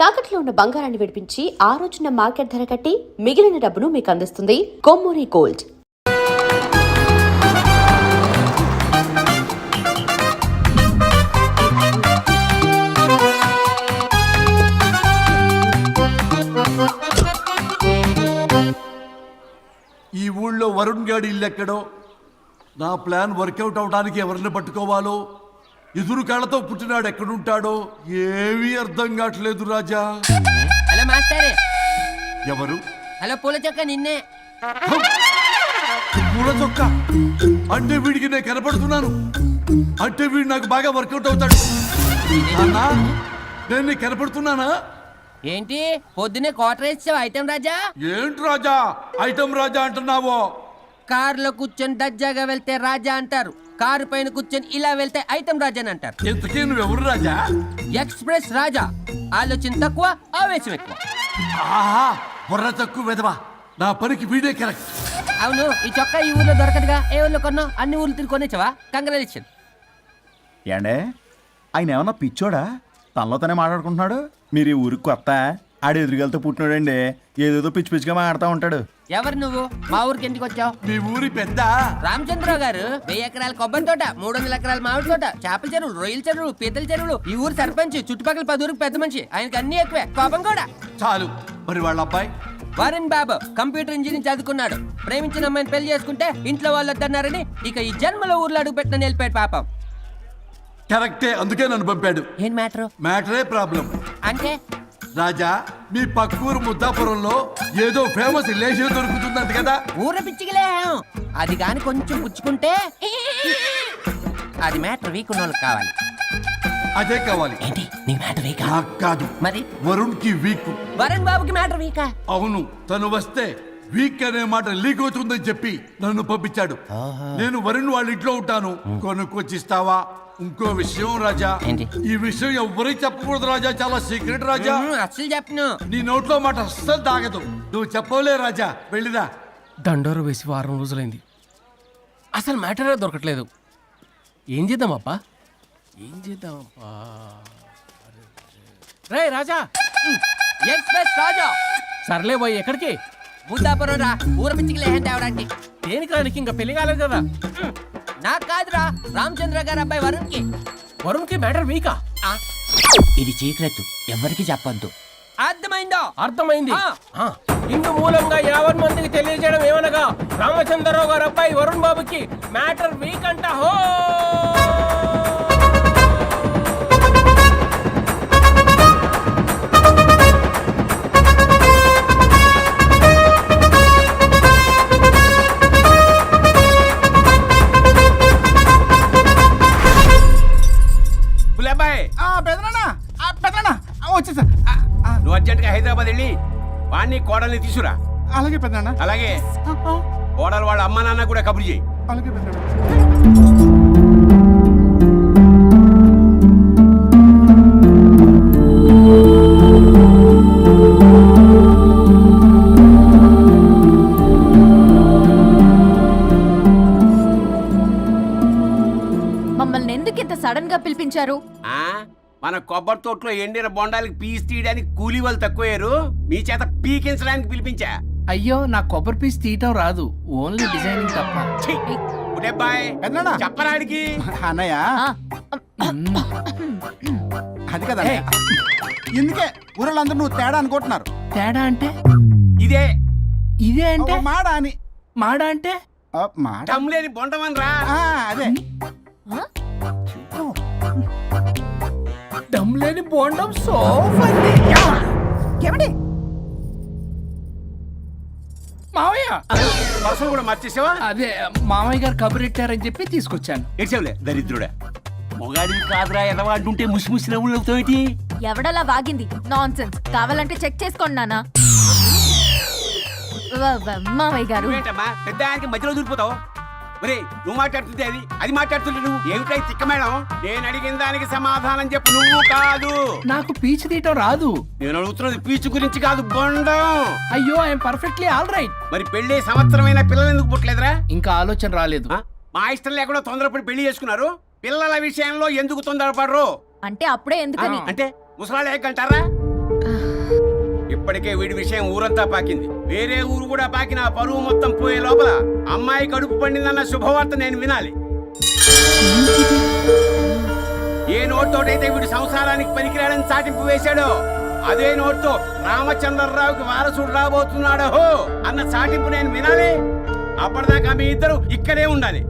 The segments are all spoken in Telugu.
తాకట్లో ఉన్న బంగారాన్ని విడిపించి ఆ రోజున మార్కెట్ ధర కట్టి మిగిలిన డబ్బును మీకు అందిస్తుంది కొమ్మూరి గోల్డ్. ఈ ఊళ్ళో వరుణ్ గాడి ఇల్లు ఎక్కడో, నా ప్లాన్ వర్కౌట్ అవడానికి ఎవరిని పట్టుకోవాలో, ఎదురు కాళ్ళతో పుట్టినాడు ఎక్కడుంటాడో ఏమీ అర్థం కావట్లేదు రాజా. Hello master. ఎవరు? హలో పూల చొక్క నిన్నే. పూల చొక్క అంటే వీడికి నేను కనపడుతున్నాను, అంటే వీడు నాకు బాగా వర్కౌట్ అవుతాడు. నాన్నా, నేను నీకు కనపడుతున్నానా? ఏంటి పొద్దునే క్వార్టర్ ఇచ్చావు ఐటెం రాజా? ఏంటి రాజా ఐటమ్ రాజా అంటున్నావో? కారులో కూర్చొని దర్జాగా వెళ్తే రాజా అంటారు, కారు పైన కూర్చొని ఇలా వెళ్తే ఐటెం రాజా అని అంటారు. ఇంతకీ నువ్వెవరు రాజా? ఎక్స్ప్రెస్ రాజా. ఆలోచన తక్కువ, ఆవేశం ఎక్కువ. ఆహా, బుర్ర తక్కువ వెదవా, నా పనికి వీడే కరెక్ట్. అవును, ఈ చొక్కా ఈ ఊర్లో దొరకదుగా. ఏ ఊర్లో కొన్నావు? అన్ని ఊర్లు తిరిగి కొనేచ్చావా? కంగ్రాచులేషన్. ఏండే ఆయన ఏమన్నా పిచ్చోడా? తనలో తనే మాట్లాడుకుంటున్నాడు. మీరు ఈ ఊరికి కొత్త, ఆడు ఎదురుగలతో పుట్టినాడండి, ఏదేదో పిచ్చి పిచ్చిగా మాట్లాడుతూ ఉంటాడు. ఎవరు నువ్వు? మా ఊరికి ఎందుకు వచ్చావు? మీ ఊరి పెద్ద రామచంద్రరావు గారు 1000 ఎకరాల కొబ్బరి తోట, 300 ఎకరాల మామిడి తోట, చేపల చెరువులు, రొయ్యల చెరువులు, పీతల చెరువులు, ఈ ఊరు సర్పంచ్, చుట్టుపక్కల 10 ఊరికి పెద్ద మనిషి. ఆయనకి అన్ని ఎక్కువే, కోపం కూడా. చాలు. మరి వాళ్ళ అబ్బాయి వరుణ్ బాబు కంప్యూటర్ ఇంజనీరింగ్ చదువుకున్నాడు. ప్రేమించిన అమ్మాయిని పెళ్లి చేసుకుంటే ఇంట్లో వాళ్ళు వద్దన్నారని ఇక ఈ జన్మలో ఊర్లో అడుగు పెట్టిన నిలిపాడు పాపం. కరెక్టే, అందుకే నన్ను పంపాడు. ఏం మ్యాటర్? మ్యాటరే ప్రాబ్లం. అంటే రాజా, మీ పక్కూరు ముద్దాపురంలో ఏదో ఫేమస్ రిలేషన్ దొరుకుతుందంట కదా? ఊర పిచ్చికిలే, అది గాని కొంచెం పుచ్చుకుంటే అది మ్యాటర్ వీక్ ఉన్న వాళ్ళకి కావాలి. అదే కావాలి. ఏంటి నీ మ్యాటర్ వీకా? నాకు కాదు, మరి వరుణ్ కి వీక్. వరుణ్ బాబుకి మ్యాటర్ వీకా? అవును, తను వస్తే వీక్ అనే మాట లీక్ అవుతుందని చెప్పి నన్ను పంపించాడు. నేను వరుణ్ వాళ్ళ ఇంట్లో ఉంటాను, కొనుక్కొచ్చిస్తావా? ఇంకో విషయం రాజా, ఏంటి? ఈ విషయం ఎవరికి చెప్పకూడదు రాజా, చాలా సీక్రెట్ రాజా. అస్సలు చెప్పను. నీ నోట్లో మాట అస్సలు తాగదు. నువ్వు చెప్పవలే రాజా, వెళ్ళిరా. దండోరు వేసి వారం రోజులైంది, అసలు మ్యాటరే దొరకట్లేదు. ఏం చేద్దామప్పా? రే రాజా. ఎక్స్ప్రెస్ రాజా. సర్లే పోయి ఎక్కడికి? ముద్దాపురం రా, ఊర పిచ్చికిలే తేవడానికి. దేనికి రానికి? ఇంకా పెళ్లి కాలేదు కదా. నాకు కాదురా, రామచంద్ర గారు అబ్బాయి వరుణ్ కి. వరుణ్కి మ్యాటర్ వీకా? ఇది సీక్రెట్, ఎవరికి చెప్పొద్దు. అర్థమైందో? అర్థమైంది. ఇందు మూలంగా 50 మందికి తెలియజేయడం ఏమనగా, రామచంద్రరావు గారు అబ్బాయి వరుణ్ బాబుకి మ్యాటర్ వీక్ అంట. హో వచ్చేసా. నువ్వు అర్జెంట్గా హైదరాబాద్ వెళ్ళి వాణ్ణి కోడల్ని తీసుకురా. అలాగే పెద్దనా. అలాగే కోడలు వాళ్ళ అమ్మ నాన్న కూడా కబురు చేయి. అలాగే పెద్దనా. మమ్మల్ని ఎందుకు ఇంత సడన్ గా పిలిపించారు? మన కొబ్బరి తోటలో ఎండిన బొండాలకి పీస్ తీయడానికి కూలీ వాళ్ళు తక్కువయ్యారు, మీ చేత పీకించడానికి పిలిపించా. అయ్యో, నా కొబ్బరి పీస్ తీయటం రాదు, ఓన్లీ డిజైనింగ్ తప్ప. చెప్పరాడికి అన్నయ్య అది కదా. ఎందుకే ఊరలందరూ నువ్వు తేడా అనుకుంటున్నారు. తేడా అంటే ఇదే ఇదే అంటే మాడ అని. మాడ అంటే లేని బొండమని రా. అదే దమ్ లేని బోండం. ఏమండి మావయ్య, పర్సలు కూడా మర్చేసావా? అదే మామయ్య గారు కబురెట్టారని చెప్పి తీసుకొచ్చాను. ఏడ్చావులే దరిద్రుడా. మొగాడివి కాదురా ఎదవా అంటుంటే ముసి ముసి నవ్వులు అవుతావేటి? ఎవడలా వాగింది? Nonsense. కావాలంటే చెక్ చేసుకోండి నాన్న. మామయ్య గారు. ఏంటమ్మా పెద్ద ఆయనకి మధ్యలో దూరిపోతావు? ఒరే, నువ్వు మాట్లాడుతుంటే అది మాట్లాడుతుంటే నువ్వు ఏమిటై తిక్క మేడం? నేను అడిగిన దానికి సమాధానం చెప్పు. నువ్వు కాదు. నాకు పీచు తీయటం రాదు. నేను అడుగుతున్నది పీచు గురించి కాదు, బొండం. అయ్యో, ఐఎమ్ పర్ఫెక్ట్లీ ఆల్ రైట్. మరి పెళ్లి సంవత్సరమైన పిల్లలు ఎందుకు పుట్టలేదురా? ఇంకా ఆలోచన రాలేదు. మా ఇష్టం లేకుండా తొందరపడి పెళ్లి చేసుకున్నారు. పిల్లల విషయంలో ఎందుకు తొందరపడరు? అంటే అప్పుడే ఎందుకని? అంటే ముసలాళ్ళు ఏకంటారా? ఇప్పటికే వీడి విషయం ఊరంతా పాకింది. వేరే ఊరు కూడా పాకిన ఆ పరువు మొత్తం పోయే లోపల అమ్మాయి కడుపు పండిందన్న శుభవార్త నేను వినాలి. ఏ నోట్తోటైతే వీడు సంసారానికి పనికిరాడని చాటింపు వేశాడో అదే నోట్తో రామచంద్రరావుకి వారసుడు రాబోతున్నాడో అన్న చాటింపు నేను వినాలి. అప్పటిదాకా మీ ఇద్దరు ఇక్కడే ఉండాలి.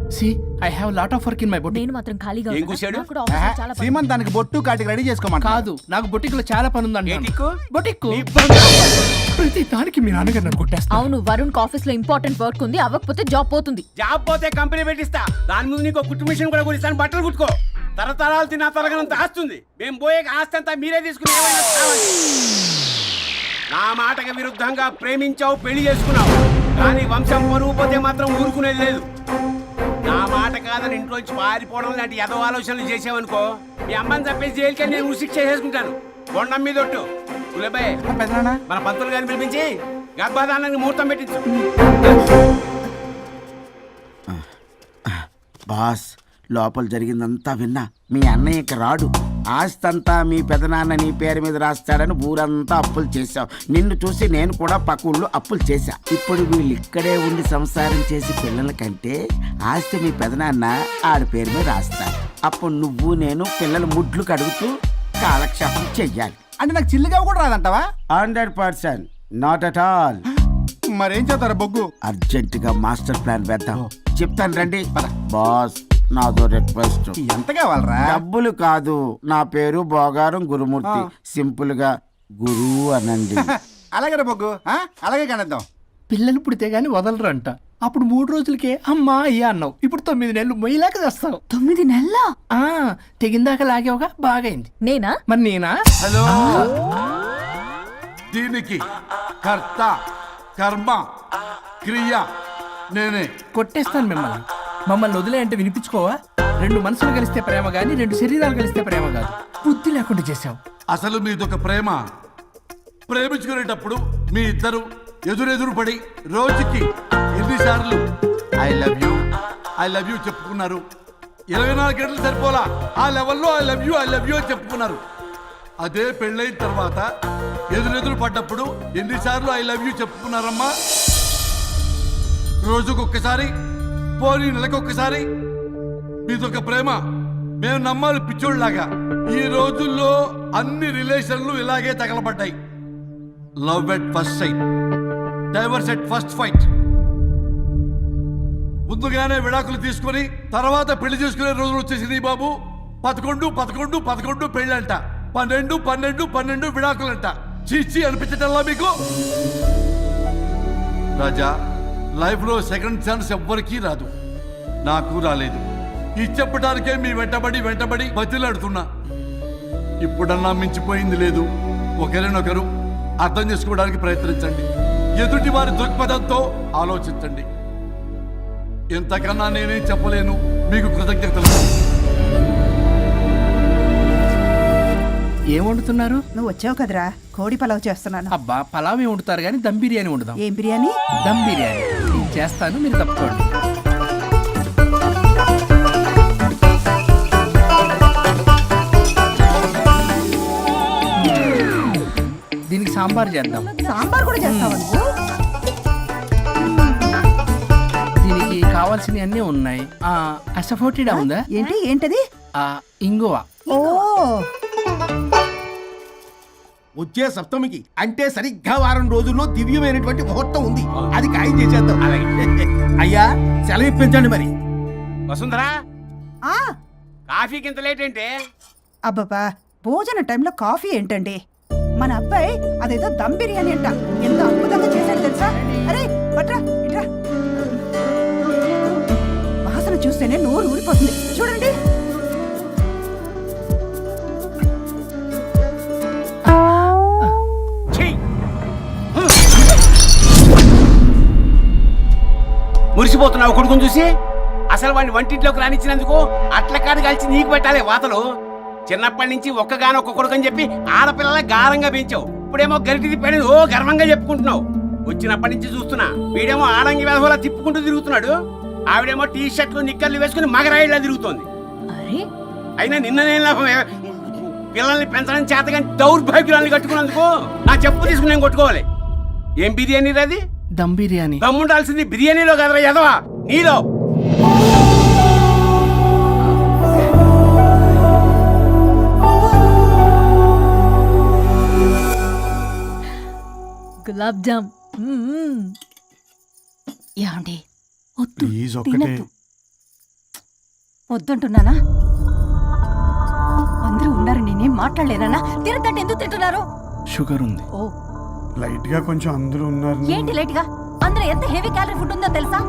I have lot of work in my boutique. నేను మాత్రం ఖాళీగా ఏం ఉన్నానా? కూశాడు? నాకు కూడా ఆఫీస్లో చాలా పని. సీమంత్ దానికి బొట్టు కాటికి రెడీ చేసుకోమంట. కాదు, నాకు బొటిక్ లో చాలా పని ఉందండి. ఏటిక్కు? బొటిక్ నీ బంగారం. ప్రతి దానికి మీ నాన్నగారు నన్ను కొట్టేస్తా. అవును, వరుణ్ ఆఫీస్ లో ఇంపార్టెంట్ వర్క్ ఉంది, అవ్వకపోతే జాబ్ పోతుంది. జాబ్ పోతే కంపెనీ పెట్టిస్తా. దాని ముందు నీకు కుట్టు మిషన్ కూడా కురిస్తాను. బట్టలు కుట్టుకో. తరతరాలు తిన్నా తరగనంత ఆస్తుంది. మేము పోయే ఆస్తి అంతా మీరే తీసుకుని ఏమైనా కావాలి. నా మాటకి విరుద్ధంగా ప్రేమించావు, పెళ్లి చేసుకున్నావు, కానీ వంశం పరువు పోతే మాత్రం ఊరుకునేది లేదు. నా మాట కాదని ఇంట్లోంచి పారిపోవడం లాంటి ఎదో ఆలోచనలు చేసావనుకో, మీ అమ్మని చంపేసి జైలుకి నేను ఉసిక్ చేసేసుకుంటాను. కొండం మీద ఒట్టు. ఉలబాయ్, పెద్దనాన్న మన పంతులు గారిని పిలిపించి గర్భాధానానికి ముహూర్తం పెట్టించు. బాస్, లోపల జరిగిందంతా విన్నా. మీ అన్నయ్యకి రాడు, ఆస్తంతా మీ పెదనాన్న నీ పేరు మీద రాస్తాడని ఊరంతా అప్పులు చేశావు. నిన్ను చూసి నేను కూడా పక్క ఊళ్ళో అప్పులు చేశా. ఇప్పుడు వీళ్ళు ఇక్కడే ఉండి సంసారం చేసి పిల్లల కంటే ఆస్తి మీ పెదనాన్న ఆడి పేరు మీద రాస్తారు. అప్పుడు నువ్వు నేను పిల్లల ముడ్లు కడుగుతూ కాలక్షేపం చెయ్యాలి. అంటే నాకు చిల్లిగా కూడా రాదంటావా? 100% నాట్ అట్ ఆల్. మరేం చేస్తారు బొగ్గు? అర్జెంటుగా మాస్టర్ ప్లాన్ వేద్దాం. చెప్తాను రండి. బాస్, నాదో రిక్వెస్ట్. ఎంత కావాలరా? డబ్బులు కాదు, నా పేరు బోగారం గురుమూర్తి. సింపుల్ గా గురు అనండి. అలాగే బొగ్గు, అలాగే కనేద్దాం. పిల్లలు పుడితే గానీ వదలరు అంట. అప్పుడు 3 రోజులకే అమ్మా అయ్యా అన్నావు. ఇప్పుడు 9 నెలలు మొయ్యలాక చేస్తావు. 9 నెలల తెగిందాక లాగేవగా బాగైంది. నేనా? మరి నేనా? హలో, దీనికి కర్త కర్మ క్రియ నేనే. కొట్టేస్తాను మిమ్మల్ని. మమ్మల్ని వదిలే అంటే వినిపించుకోవా? 2 మనసులు కలిస్తే ప్రేమ గాని 2 శరీరాలు కలిస్తే ప్రేమ కాదు. బుద్ధి లేకుండా చేసావు. అసలు మీదొక ప్రేమ. ప్రేమించుకునేటప్పుడు మీ ఇద్దరు ఎదురెదురు పడి రోజుకి ఎన్నిసార్లు ఐ లవ్ యూ చెప్పుకున్నారు? 24 గంటలు సరిపోలా. ఆ లెవెల్లో ఐ లవ్ యూ అని చెప్పుకున్నారు. అదే పెళ్ళైన తర్వాత ఎదురెదురు పడ్డప్పుడు ఎన్నిసార్లు ఐ లవ్ యూ చెప్పుకున్నారమ్మా? రోజుకొక్కసారి, పోనీ నెలకొక్కసారి. మీదొక ప్రేమ. మేము నమ్మాలి పిచ్చోళ్ళలాగా. ఈ రోజుల్లో అన్ని రిలేషన్లు ఇలాగే తగలబడ్డాయి. Love at first sight, divorce at first fight. ముందుగానే విడాకులు తీసుకొని తర్వాత పెళ్లి చేసుకునే రోజులు వచ్చేసింది బాబు. 11 పెళ్ళంట, 12 విడాకులంట. చీచి అనిపించటల్లా మీకు? రాజా, లైఫ్ లో సెకండ్ ఛాన్స్ ఎవ్వరికీ రాదు. నాకు రాలేదు. ఈ చెప్పడానికే మీ వెంటబడి బతిలాడుతున్నా. ఇప్పుడన్నా మించిపోయింది లేదు. ఒకరినొకరు అర్థం చేసుకోవడానికి ప్రయత్నించండి. ఎదుటి వారి దృక్పథంతో ఆలోచించండి. ఎంతకన్నా నేనేం చెప్పలేను. మీకు కృతజ్ఞతలు. ఏం వండుతున్నారు? నువ్వు వచ్చావు కదరా, కోడి పలావ్ చేస్తున్నాను. అబ్బా, పలావ్ ఏం వండుతారు కానీ దమ్ బిర్యానీ వండుదాం. ఏం బిర్యానీ? దమ్ బిర్యానీ నేను చేస్తాను, మీరు తప్పుకోండి. దీనికి సాంబార్ చేద్దాం. సాంబార్ కూడా చేస్తావా నువ్వు? దీనికి కావాల్సినవి అన్నీ ఉన్నాయి. అసఫోటిడా ఉందా? ఏంటది? ఇంగువ. ఓ, వచ్చే సప్తమికి అంటే సరిగ్గా వారం రోజుల్లో దివ్యమైనటువంటి ముహూర్తం ఉంది. అది ఖాయం చేసేద్దాం. అయ్యా, సెలవు ఇప్పించండి మరి. వసుంధరా, ఆ, కాఫీకి ఇంత లేట్ ఏంటే? అబ్బబ్బా, భోజన టైంలో కాఫీ ఏంటండి? మన అబ్బాయి అదేదో దమ్ బిర్యానీ అంట, ఎంత అద్భుతంగా చేశాడు తెలుసా? అరే పట్రా, ఇట్రా. వాసన చూస్తేనే నోరు ఊరిపోతుంది. చూడండి. మురిసిపోతున్నావు కొడుకుని చూసి? అసలు వాడిని వంటింట్లోకి రానిచ్చినందుకు అట్ల కాడు కలిసి నీకు పెట్టాలి వాతలు. చిన్నప్పటి నుంచి ఒక్కగానొక్క కొడుకు అని చెప్పి ఆడపిల్లల గారంగా పెంచావు. ఇప్పుడేమో గరిటి తిప్పాడని ఓ గర్వంగా చెప్పుకుంటున్నావు. వచ్చినప్పటి నుంచి చూస్తున్నా, వీడేమో ఆడంగి వెధవలా తిప్పుకుంటూ తిరుగుతున్నాడు. ఆవిడేమో టీ షర్ట్లు నిక్కర్లు వేసుకుని మగరాయిలా తిరుగుతోంది. అయినా నిన్ననే లాభం. పిల్లల్ని పెంచడం చేత కానీ దౌర్భాగ్యురాన్ని కట్టుకున్నందుకు నా చెప్పు తీసుకుని నేను కొట్టుకోవాలి. ఏం బిర్యానీ అది? దమ్ బిర్యానీ. దమ్ముండాల్సింది బిర్యానీలో కదరా ఎదవా, నీలో. గులాబ్ జామ్. యాండి వద్దు, ప్లీజ్ ఒక్కటే. తినద్దు. వద్దంటున్నానా? అందరూ ఉన్నారు, నేనేం మాట్లాడలేనా? తినద్దంటే ఎందుకు తింటున్నారు? షుగర్ ఉంది. ఓ, లైట్ గా కొంచెం అందరూ ఉన్నారు. ఏంటి లేట్ గా? అందులో ఎంత హెవీ క్యాలరీ ఫుడ్ ఉందో తెలుసా?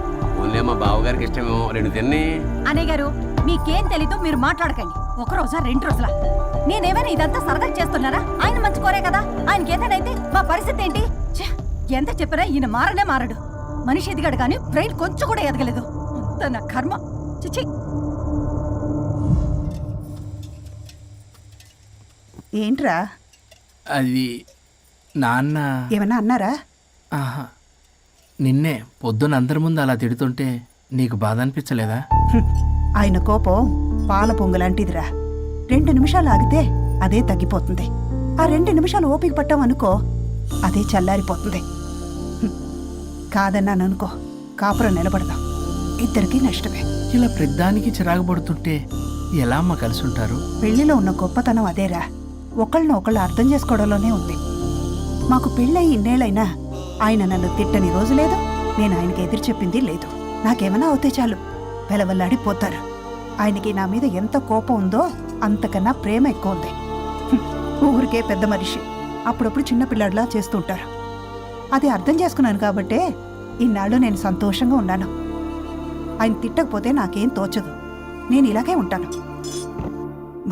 ఓన్లే మా బావగారికి ఇష్టమేమో, 2 తిన్ని. అన్నయ్య గారు, మీకేం తెలీదు, మీరు మాట్లాడకండి. 1 రోజా 2 రోజులా? నేనేమైనా ఇదంతా సరదా చేస్తున్నారా? ఆయన మంచి కోరే కదా. ఆయనకి ఏదైతే మా పరిస్థితి ఏంటి? ఛే, ఎంత చెప్పినా ఈయన మారనే మారడు. మనిషి ఎదిగాడు కానీ బ్రెయిన్ కొంచెం కూడా ఎదగలేదు. అంత నా కర్మ. చిచి. ఏంట్రా? అది నాన్న. ఏమన్నా అన్నారా? ఆహా, నిన్నే పొద్దున అందరి ముందు అలా తిడుతుంటే నీకు బాధ అనిపించలేదా? ఆయన కోపం పాల పొంగులాంటిదిరా. 2 నిమిషాలు ఆగితే అదే తగ్గిపోతుంది. ఆ 2 నిమిషాలు ఓపిక పట్టామనుకో, అదే చల్లారిపోతుంది. కాదన్నాననుకో, కాపురం నిలబడదాం. ఇద్దరికీ నష్టమే. ఇలా ప్రతిదానికి చిరాకు పడుతుంటే ఎలా అమ్మ కలిసి ఉంటారు? పెళ్లిలో ఉన్న గొప్పతనం అదేరా. ఒకళ్ళని ఒకళ్ళు అర్థం చేసుకోవడంలోనే ఉంది. మాకు పెళ్ళయి ఇన్నేళ్ళైనా ఆయన నన్ను తిట్టని రోజు లేదు, నేను ఆయనకి ఎదురు చెప్పింది లేదు. నాకేమైనా అవుతే చాలు వెలవల్లాడిపోతారు. ఆయనకి నా మీద ఎంత కోపం ఉందో అంతకన్నా ప్రేమ ఎక్కువ ఉంది. ఊరికే పెద్ద మనిషి, అప్పుడప్పుడు చిన్నపిల్లాడిలా చేస్తుంటారు. అది అర్థం చేసుకున్నాను కాబట్టే ఇన్నాళ్ళు నేను సంతోషంగా ఉన్నాను. ఆయన తిట్టకపోతే నాకేం తోచదు. నేను ఇలాగే ఉంటాను.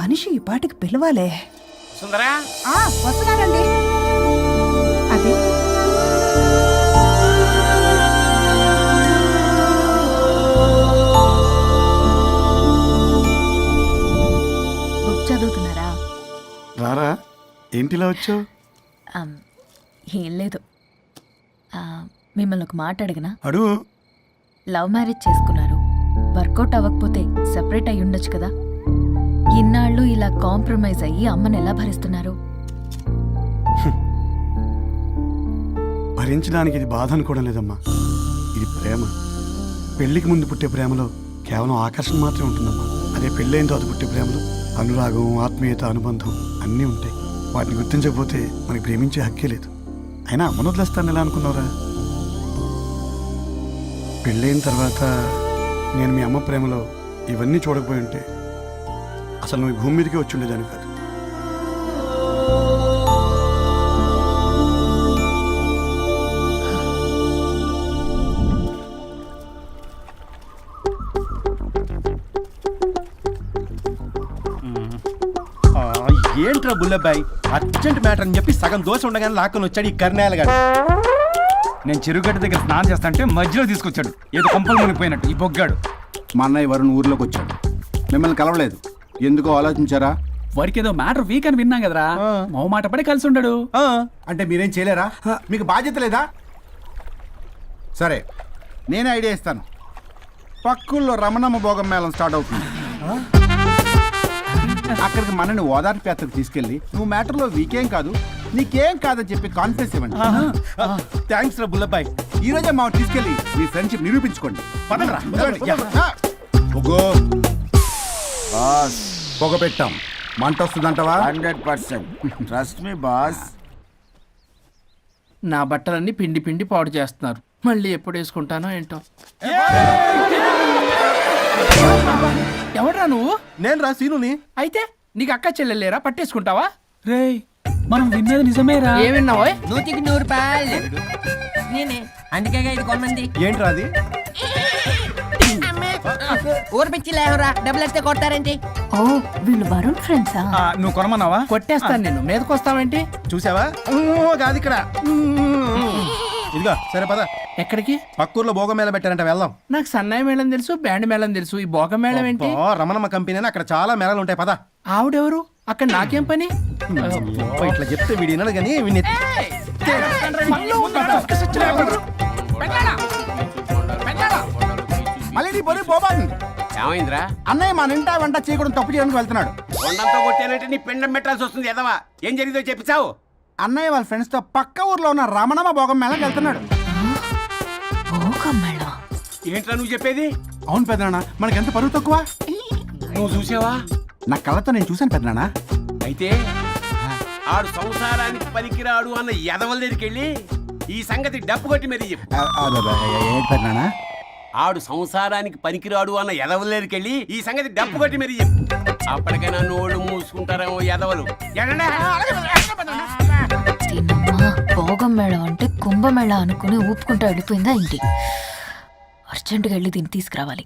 మనిషి ఈ పాటికి పిలవాలే. సుందరా, వస్తున్నానండి. అది బుక్ చదువుతున్నారా? రారా, ఏంటిలా వచ్చావు? ఏం లేదు. మిమ్మల్ని ఒక మాట అడిగినా? అడుగు. లవ్ మ్యారేజ్ చేసుకున్నారు, వర్కౌట్ అవ్వకపోతే సెపరేట్ అయి ఉండొచ్చు కదా. ఇన్నాళ్ళు ఇలా కాంప్రమైజ్ అయ్యి అమ్మని ఎలా భరిస్తున్నారు? భరించడానికి ఇది బాధ అనుకోవడం లేదమ్మా, ఇది ప్రేమ. పెళ్లికి ముందు పుట్టే ప్రేమలో కేవలం ఆకర్షణ మాత్రమే ఉంటుందమ్మా. అదే పెళ్ళైన తర్వాత పుట్టే ప్రేమలో అనురాగం, ఆత్మీయత, అనుబంధం అన్నీ ఉంటాయి. వాటిని గుర్తించకపోతే మనకి ప్రేమించే హక్కే లేదు. అయినా అమ్మను వదిలేస్తాను ఎలా అనుకున్నావురా? పెళ్ళైన తర్వాత నేను మీ అమ్మ ప్రేమలో ఇవన్నీ చూడకపోయి ఉంటే అసలు నువ్వు ఈ భూమి మీదకే వచ్చి ఉండేదాన్ని కాదు. ఏంట్రా బుల్లబ్బాయి, అర్జెంట్ మ్యాటర్ అని చెప్పి సగం దోశ ఉండగానే లాక్కుని వచ్చాడు ఈ కర్ణాలగాడు. నేను చెరుగడ్డ దగ్గర స్నానం చేస్తాంటే మధ్యలో తీసుకొచ్చాడు, ఏదో కొంపలు మునిగిపోయినట్టు ఈ బొగ్గాడు. మా అన్నయ్య వరుణ్ ఊర్లోకి వచ్చాడు, మిమ్మల్ని కలవలేదు. ఎందుకో ఆలోచించారా? వారికి ఏదో మ్యాటర్ వీక్ అని విన్నాం కదరా, మాట పడి కలిసి ఉండడు. అంటే మీరేం చేయలేరా? మీకు బాధ్యత లేదా? సరే, నేనే ఐడియా ఇస్తాను. పక్కుల్లో రమణమ్మ భోగం మేళం స్టార్ట్ అవుతుంది. అక్కడికి మనని ఓదార్పు యాత్రకు తీసుకెళ్ళి నువ్వు మ్యాటర్లో వీకేం కాదు, నీకేం కాదని చెప్పి కాన్ఫిడెన్స్ ఇవ్వండి. థ్యాంక్స్ రా బుల్లబ్బాయి. ఈ రోజే మా తీసుకెళ్ళి మీ ఫ్రెండ్షిప్ నిరూపించుకోండి. పదండ్రా. పొగ పెట్టాం, మంట వస్తుందంటవా? 100%. Trust me boss. నా బట్టలన్నీ పిండి పిండి పాడు చేస్తున్నారు. మళ్ళీ ఎప్పుడు వేసుకుంటానో ఏంటో. ఎవడ్రా నువ్వు? నేను రా సీనుని. అయితే నీకు అక్క చెల్లెలేరా? పట్టేసుకుంటావా? రేయ్, మనం విన్నది నిజమేరా? ఏ విన్నావో? 100కి 100 రూపాయలు. నేనే అందుకే ఇది కొమ్మంది. ఏంట్రా అది? ఊరు పిచ్చి లేవరా, డబ్బులు వస్తే కొడతారేంటి? ఓ, వీళ్ళు వరుణ్ ఫ్రెండ్సా? నువ్వు కొనమన్నావా? కొట్టేస్తాను నేను. మీదకొస్తావేంటి? చూసావా? కాదు ఇక్కడ. ఇదిగో సరే పద. ఎక్కడికి? పక్కూర్లో భోగం మేళ పెట్టారంట, వెళ్దాం. నాకు సన్నాయి మేళం తెలుసు, బ్యాండ్ మేళం తెలుసు, ఈ బోగ మేళం ఏంటి? రమణమ్మ కంపెనీ అని అక్కడ చాలా మేళాలు ఉంటాయి, పద. ఆవిడెవరు? అక్కడ నాకేం పని? ఇట్లా చెప్తే వీడి వినడు కానీ వీడిని మళ్ళీ నీ పొరి పోబాను. ఏమైందిరా? అన్నయ్య మన ఇంటా వెంట చేయకూడదు తప్పు చేయడానికి వెళ్తున్నాడు. కొండంతో కొట్టానంటే నీ పిండం పెట్టాల్సి వస్తుంది ఎదవా. ఏం జరిగిందో చెప్పిచావు. అన్నయ్య వాళ్ళ ఫ్రెండ్స్ తో పక్క ఊర్లో ఉన్న రమణమ్మ భోగం మేళకి వెళ్తున్నాడు. ఏంట్రా నువ్వు చెప్పేది? అవును పెద్దనాన్న, మనకి ఎంత పరువు తక్కువ. నువ్వు చూసావా? నా కళ్ళతో నేను చూశాను పెద్దనాన్న. అయితే ఆడు సంసారానికి పనికిరాడు అన్న ఎదవల దగ్గరికి వెళ్ళి ఈ సంగతి డప్పు కొట్టి మరీ చెప్పు. ఏంటి పెద్దనాన్న? ఆడు సంసారానికి పనికిరాడు అన్న ఎదవల దగ్గరికి వెళ్ళి ఈ సంగతి డప్పు కొట్టి మరీ చెప్పు. అప్పటికైనా నోళ్ళు మూసుకుంటారేమో ఎదవలు. భోగం మేళం అంటే కుంభమేళ అనుకుని ఊపుకుంటూ వెళ్ళిపోయిందా ఇంటి. అర్జెంటుగా వెళ్ళి దీన్ని తీసుకురావాలి.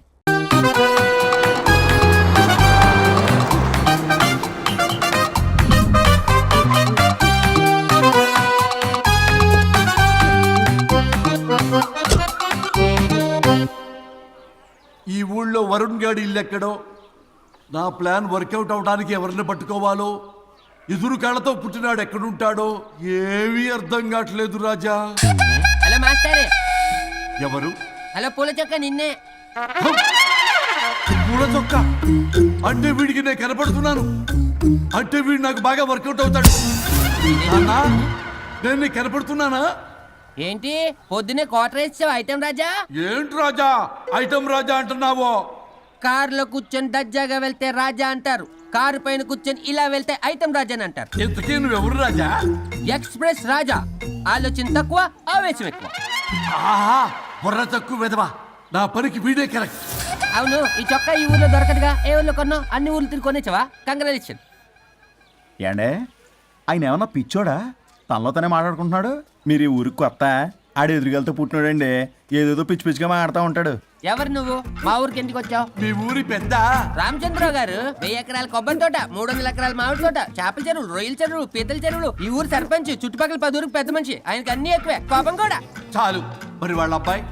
ఈ ఊళ్ళో వరుణ్ గాడి ఇల్లు ఎక్కడో, నా ప్లాన్ వర్కౌట్ అవడానికి ఎవరిని పట్టుకోవాలో, ఎదురు కాళ్ళతో పుట్టినాడు ఎక్కడుంటాడో ఏమీ అర్థం కావట్లేదు రాజా. Hello master. ఎవరు? హలో పూల చొక్క నిన్నే. పూల చొక్క అంటే వీడికి నేను కనపడుతున్నాను, అంటే వీడు నాకు బాగా వర్కౌట్ అవుతాడు. నాన్నా, నేను నీకు కనపడుతున్నానా? ఏంటి పొద్దునే క్వార్టర్ ఇచ్చావు ఐటమ్ రాజా? ఏంటి రాజా ఐటమ్ రాజా అంటున్నావో? కారులో కూర్చొని దజ్జాగా వెళ్తే రాజా అంటారు, కారు పైన కూర్చొని ఇలా వెళ్తే ఐటమ్ రాజా అని అంటారు. ఇంతకీ నువ్వెవరు రాజా? ఎక్స్ప్రెస్ రాజా. ఆలోచన తక్కువ, ఆవేశం ఎక్కువ. ఆహా, బుర్ర తక్కువ వెదవా. నా పనికి వీడే కరెక్ట్. అవును, ఈ చొక్కా ఈ ఊర్లో దొరకదుగా. ఏ ఊర్లో కొన్నావు? అన్ని ఊర్లు తిరిగి కొనేచ్చావా? కంగ్రాచులేషన్. ఏండే ఆయన ఏమన్నా పిచ్చోడా? తనలో తనే మాట్లాడుకుంటున్నాడు. మీరు ఈ ఊరికి కొత్త, ఆడు ఎదురుగలతో పుట్టినాడండి. ఏదేదో పిచ్చి పిచ్చిగా మాట్లాడుతూ ఉంటాడు. ఎవరు నువ్వు? మా ఊరికి ఎందుకు వచ్చావు? మీ ఊరి పెద్ద రామచంద్రరావు గారు 1000 ఎకరాల కొబ్బరి తోట, 300 ఎకరాల మామిడి తోట, చేపల చెరువులు, రొయ్యల చెరువులు, పీతల చెరువులు, ఈ ఊరు సర్పంచ్, చుట్టుపక్కల 10 ఊరికి పెద్ద మనిషి. ఆయనకి అన్ని ఎక్కువే, కోపం కూడా. చాలు. మరి వాళ్ళ అబ్బాయి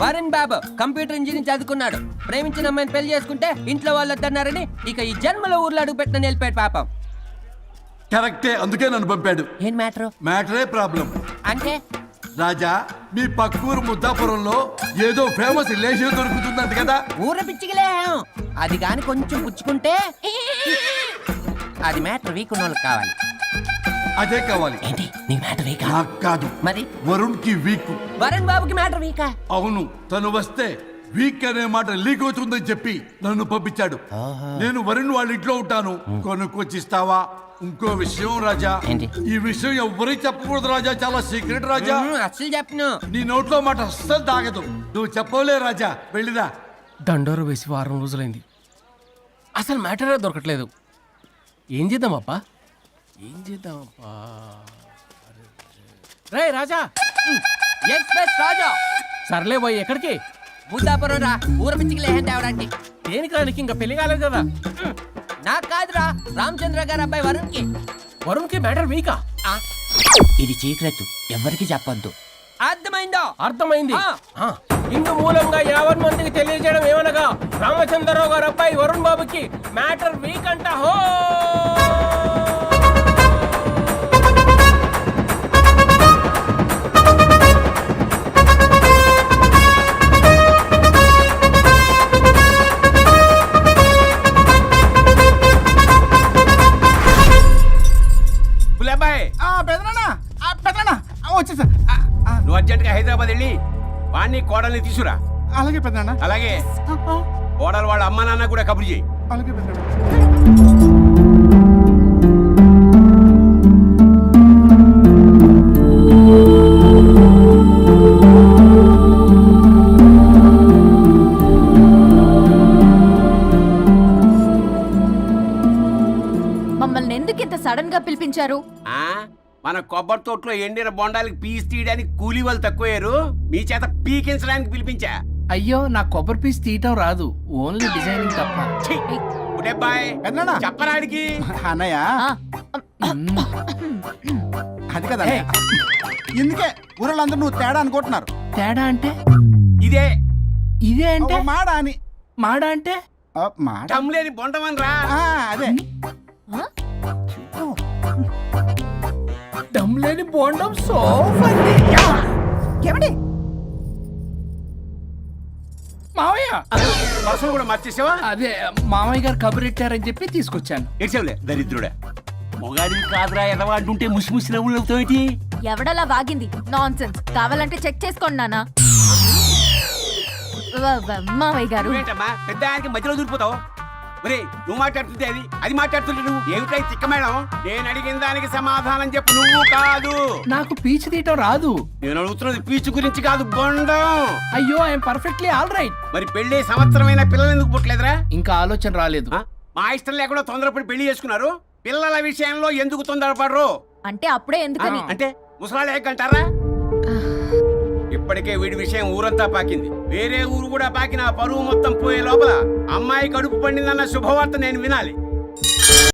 వరుణ్ బాబు కంప్యూటర్ ఇంజనీరింగ్ చదువుకున్నాడు. ప్రేమించిన అమ్మాయిని పెళ్లి చేసుకుంటే ఇంట్లో వాళ్ళు వద్దన్నారని ఇక ఈ జన్మలో ఊర్లో అడుగు పెట్టిన నిలిపాడు పాపం. కరెక్టే, అందుకే నన్ను పంపాడు. ఏం మ్యాటర్? మ్యాటరే ప్రాబ్లం. అంటే రాజా, మీ పక్కూరు ముద్దాపురంలో ఏదో ఫేమస్ రిలేషన్ దొరుకుతుందంట కదా? ఊర పిచ్చికిలే. అది గాని కొంచెం పుచ్చుకుంటే అది మ్యాటర్ వీక్ ఉన్న వాళ్ళకి కావాలి. అదే కావాలి. ఏంటి నీ మ్యాటర్ వీకా? నాకు కాదు, మరి వరుణ్ కి వీక్. వరుణ్ బాబుకి మ్యాటర్ వీకా? అవును, తను వస్తే వీక్ అనే మాట లీక్ అవుతుందని చెప్పి నన్ను పంపించాడు. నేను వరుణ్ వాళ్ళ ఇంట్లో ఉంటాను, కొనుక్కొచ్చిస్తావా? ఇంకో విషయం రాజా, ఏంటి? ఈ విషయం ఎవరికి చెప్పకూడదు రాజా, చాలా సీక్రెట్ రాజా. అస్సలు చెప్పను. నీ నోట్లో మాట అస్సలు తాగదు. నువ్వు చెప్పవలే రాజా, వెళ్ళిరా. దండోరు వేసి వారం రోజులైంది, అసలు మ్యాటరే దొరకట్లేదు. ఏం చేద్దామప్పా? రే రాజా. ఎక్స్ప్రెస్ రాజా. సర్లే పోయి ఎక్కడికి? ముద్దాపురం రా, ఊర పిచ్చికి లేహంటే అవడానికి. దేనికి రానికి? ఇంకా పెళ్లి కాలేదు కదా. నాకు కాదురా, రామచంద్ర గారు అబ్బాయి వరుణ్ కి. వరుణ్కి మ్యాటర్ వీకా? ఇది సీక్రెట్, ఎవరికి చెప్పొద్దు. అర్థమైందో? అర్థమైంది. ఇందు మూలంగా 50 మందికి తెలియజేయడం ఏమనగా రామచంద్రరావు గారు అబ్బాయి వరుణ్ బాబుకి మ్యాటర్ వీక్ అంట. హో వచ్చేసా. నువ్వు అర్జెంట్గా హైదరాబాద్ వెళ్ళి వాణ్ణి కోడల్ని తీసుకురా. అలాగే పెద్దనాన్న. అలాగే కోడలు వాళ్ళ అమ్మ నాన్న కూడా కబురు చేయి. అలాగే పెద్దనాన్న. మమ్మల్ని ఎందుకు ఇంత సడన్ గా పిలిపించారు? మన కొబ్బరి తోటలో ఎండిన బొండాలకి పీస్ తీయడానికి కూలీ వాళ్ళు తక్కువయ్యారు, మీ చేత పీకించడానికి పిలిపించా. అయ్యో, నా కొబ్బరి పీస్ తీయటం రాదు, ఓన్లీ డిజైనింగ్ తప్ప. చెప్పరాడికి. అన్నయ్య అది కదా, ఎందుకే ఊరళ్ళందరూ నువ్వు తేడా అనుకుంటున్నారు. తేడా అంటే ఇదే ఇదే అంటే మాడ అని. మాడ అంటే లేని బొండమని రా. అదే దమ్ లేని బోండం సోఫ్. ఏమండి మావయ్య పర్సలు కూడా మర్చేసావా? అదే మామయ్య గారు కబురెట్టారని చెప్పి తీసుకొచ్చాను. ఏడ్చావులే దరిద్రుడా. మొగాడివి కాదురా ఎదవా అంటుంటే ముసి ముసి నవ్వులు అవుతావేటి? ఎవడలా వాగింది? Nonsense. కావాలంటే చెక్ చేసుకోండి నాన్న. మావయ్య గారు నువ్వేంటమ్మా పెద్ద ఆయనకి మధ్యలో దూరిపోతావు? ఒరే నువ్వు మాట్లాడుతుంటే అది మాట్లాడుతుంటే నువ్వు ఏమిటై తిక్క మేడం? నేను అడిగిన దానికి సమాధానం చెప్పు. నువ్వు కాదు. నాకు పీచు తీయటం రాదు. నేను అడుగుతున్నది పీచు గురించి కాదు, బొండం. అయ్యో ఐఎమ్ పర్ఫెక్ట్లీ ఆల్ రైట్. మరి పెళ్లి సంవత్సరమైన పిల్లలు ఎందుకు పుట్టలేదురా? ఇంకా ఆలోచన రాలేదు. మా ఇష్టం లేకుండా తొందరపడి పెళ్లి చేసుకున్నారు. పిల్లల విషయంలో ఎందుకు తొందరపడరు? అంటే అప్పుడే ఎందుకని? అంటే ముసలాళ్ళు ఏకంటారా? ఇప్పటికే వీడి విషయం ఊరంతా పాకింది. వేరే ఊరు కూడా పాకిన పరువు మొత్తం పోయే లోపల అమ్మాయి కడుపు పండిందన్న శుభవార్త నేను వినాలి.